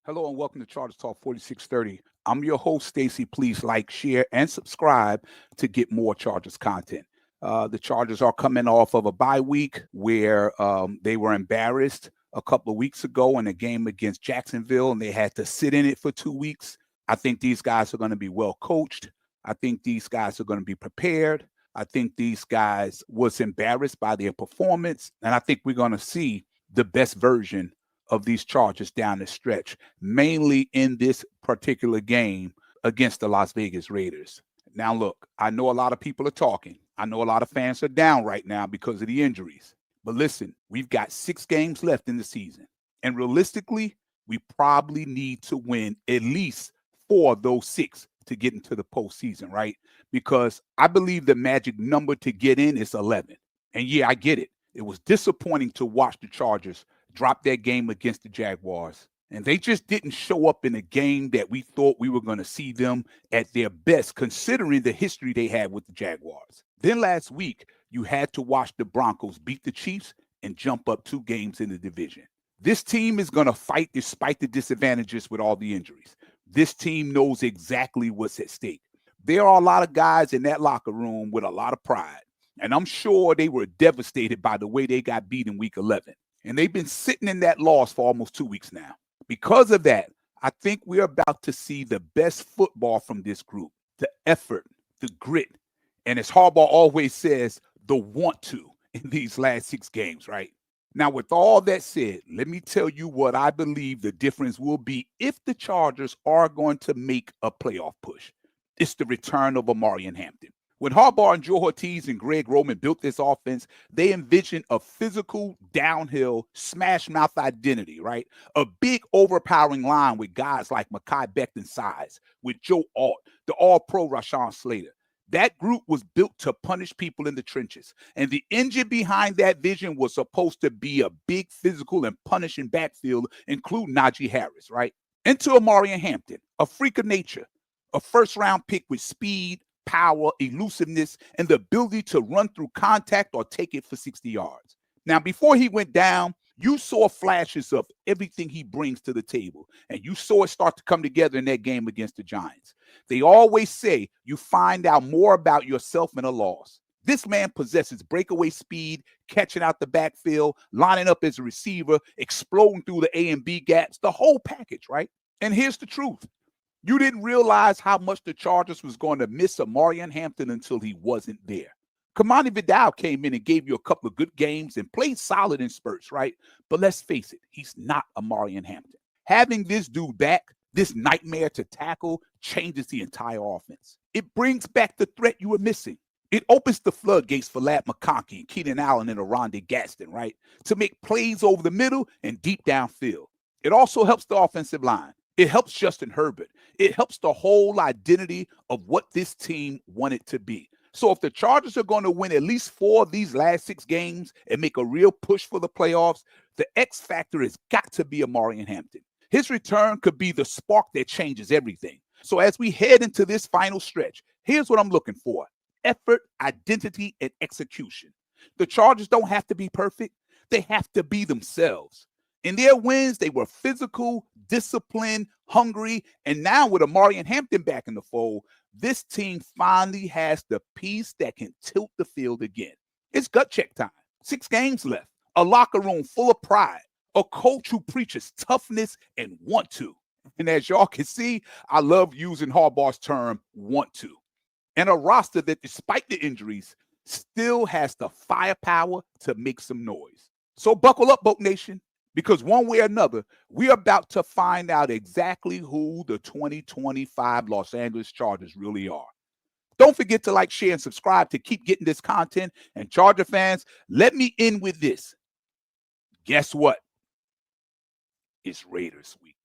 Hello and welcome to Chargers Talk 4630. I'm your host, Stacy. Please like, share, and subscribe to get more Chargers content. The Chargers are coming off of a bye week where they were embarrassed a couple of weeks ago in a game against Jacksonville, and they had to sit in it for 2 weeks. I think these guys are going to be well coached. I think these guys are going to be prepared. I think these guys was embarrassed by their performance, and I think we're going to see the best version of these Chargers down the stretch, mainly in this particular game against the Las Vegas Raiders. Now, look, I know a lot of people are talking. I know a lot of fans are down right now because of the injuries. But listen, we've got 6 games left in the season. And realistically, we probably need to win at least 4 of those 6 to get into the postseason, right? Because I believe the magic number to get in is 11. And yeah, I get it. It was disappointing to watch the Chargers drop that game against the Jaguars. And they just didn't show up in a game that we thought we were going to see them at their best, considering the history they had with the Jaguars. Then last week, you had to watch the Broncos beat the Chiefs and jump up 2 games in the division. This team is going to fight despite the disadvantages with all the injuries. This team knows exactly what's at stake. There are a lot of guys in that locker room with a lot of pride. And I'm sure they were devastated by the way they got beat in week 11. And they've been sitting in that loss for almost 2 weeks now. Because of that, I think we're about to see the best football from this group. The effort, the grit, and as Harbaugh always says, the want to in these last 6 games, right? Now, with all that said, let me tell you what I believe the difference will be if the Chargers are going to make a playoff push. It's the return of Omarion Hampton. When Harbaugh and Joe Ortiz and Greg Roman built this offense, they envisioned a physical, downhill, smash mouth identity, right? A big, overpowering line with guys like Mekhi Becton size, with Joe Alt, the all-pro Rashawn Slater. That group was built to punish people in the trenches. And the engine behind that vision was supposed to be a big, physical, and punishing backfield, including Najee Harris, right? Into Omarion Hampton, a freak of nature, a first-round pick with speed, power, elusiveness, and the ability to run through contact or take it for 60 yards. Now, before he went down, you saw flashes of everything he brings to the table, and you saw it start to come together in that game against the Giants. They always say you find out more about yourself in a loss. This man possesses breakaway speed, catching out the backfield, lining up as a receiver, exploding through the A and B gaps, the whole package, right? And here's the truth. You didn't realize how much the Chargers was going to miss Omarion Hampton until he wasn't there. Kamani Vidal came in and gave you a couple of good games and played solid in spurts, right? But let's face it, he's not Omarion Hampton. Having this dude back, this nightmare to tackle, changes the entire offense. It brings back the threat you were missing. It opens the floodgates for Ladd McConkey and Keenan Allen and Oronde Gaston, right? To make plays over the middle and deep downfield. It also helps the offensive line. It helps Justin Herbert. It helps the whole identity of what this team wanted to be. So if the Chargers are going to win at least 4 of these last 6 games and make a real push for the playoffs, the X factor has got to be Omarion Hampton. His return could be the spark that changes everything. So as we head into this final stretch, here's what I'm looking for: effort, identity, and execution. The Chargers don't have to be perfect. They have to be themselves. In their wins, they were physical, disciplined, hungry, and now with Omarion Hampton back in the fold, this team finally has the piece that can tilt the field again. It's gut check time. 6 games left. A locker room full of pride. A coach who preaches toughness and want to. And as y'all can see, I love using Harbaugh's term, want to. And a roster that, despite the injuries, still has the firepower to make some noise. So buckle up, Boat Nation, because one way or another, we're about to find out exactly who the 2025 Los Angeles Chargers really are. Don't forget to like, share, and subscribe to keep getting this content. And Charger fans, let me end with this. Guess what? It's Raiders week.